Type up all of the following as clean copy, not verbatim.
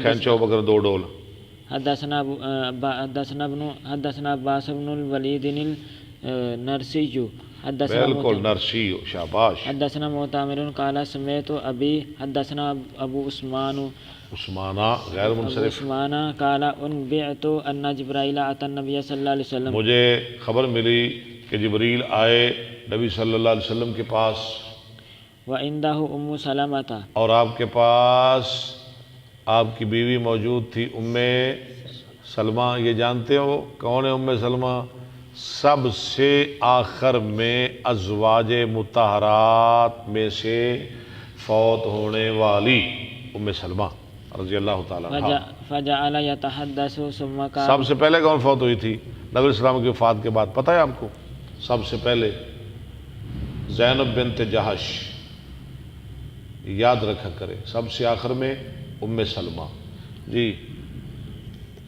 کھینچو بکر دو ڈول. حدثنا عباس بن الولید النرسی بالکل نرسی شاباش. حدثنا معتمر قال سمعت ابی حدثنا ابو عثمانہ غیر منصرف. عثمان قال انبئت ان جبرائیل اتى النبي صلی اللہ علیہ وسلم. مجھے خبر ملی کہ جبریل آئے نبی صلی اللہ علیہ وسلم کے پاس. وعنده ام سلمہ. اور آپ کے پاس آپ کی بیوی موجود تھی ام سلمہ. یہ جانتے ہو کون ہے ام سلمہ؟ سب سے آخر میں ازواج مطہرات میں سے فوت ہونے والی ام سلمہ رضی اللہ تعالیٰ عنہ. فجعل يتحدث ثم قال. سب سے پہلے کون فوت ہوئی تھی نبی السلام کی وفات کے بعد؟ پتہ ہے آپ کو؟ سب سے پہلے زینب بنت جہش. یاد رکھا کرے سب سے آخر میں ام سلمہ. جی.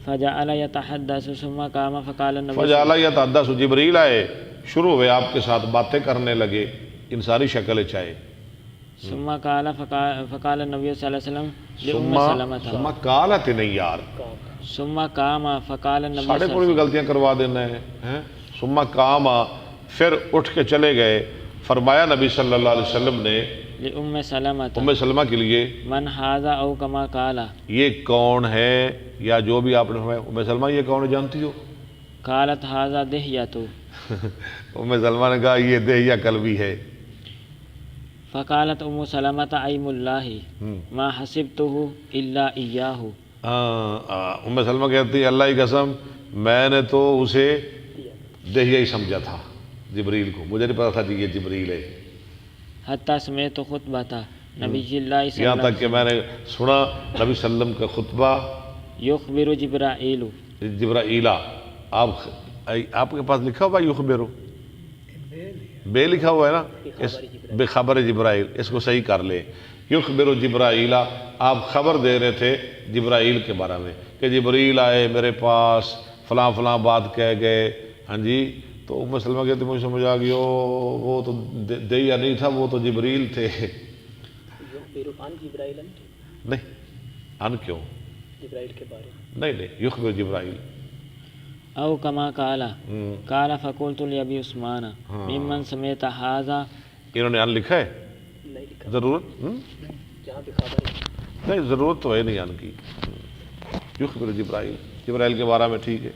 فجعل يتحدث ثم قام فقال النبي. فجعل يتحدث. جبریل آئے شروع ہوئے آپ کے ساتھ باتیں کرنے لگے انسانی شکل چاہے. ثم قال فقال النبي صلی اللہ علیہ وسلم لأم سلمہ. ثم قالت نہیں یار. ثم قام فقال النبي. ساڑھے پر بھی غلطیاں کروا دینا ہے. ثم قام پھر اٹھ کے چلے گئے. فرمایا نبی صلی اللہ علیہ وسلم نے لأم سلمہ. ام سلمہ کے لیے من ھذا او کما قال. یہ کون ہے یا جو بھی آپ نے فرمایا. ام سلمہ یہ کون ہے جانتی ہو؟ قالت ھذا دحیۃ. ام سلمہ نے کہا یہ دہیہ کلبی ہے. فقالت ام سلمہ ایم اللہ ما حسبته الا ایاہ. ام سلمہ کہتی ہے اللہ کی قسم میں نے تو اسے دہیہ ہی سمجھا تھا جبریل کو. مجھے نہیں پتا تھا کہ یہ جبریل ہے. حتی سمعت خطبۃ نبی اللہ صلی یہاں اللہ تک کہ میں نے سنا نبی صلی اللہ علیہ وسلم کا خطبہ. یخبر جبرائیل. جبرائیلہ. آپ کے پاس لکھا ہوا یخبرو؟ بے لکھا ہوا ہے نا. بے خبر جبرائیل اس کو صحیح کر لے. یخبر جبرائیلہ آپ خبر دے رہے تھے جبرائیل کے بارے میں کہ جبریل آئے میرے پاس فلاں فلاں بات کہہ گئے. ہاں جی. تو ام سلمہ کہتے مجھے سمجھ آ گئی وہ تو دہیہ نہیں تھا وہ تو جبریل تھے. نہیں ان کیوں؟ جبرائیل کے بارے نہیں نہیں یخبر جبرائیل. او کما قال. قال فقلت لابی عثمان ممن سمعت ھذا. انہوں نے ان لکھا ہے؟ ضرورت نہیں ضرورت تو ہے نہیں ان کی. یخبر جبرائیل. جبرائیل کے بارے میں ٹھیک ہے.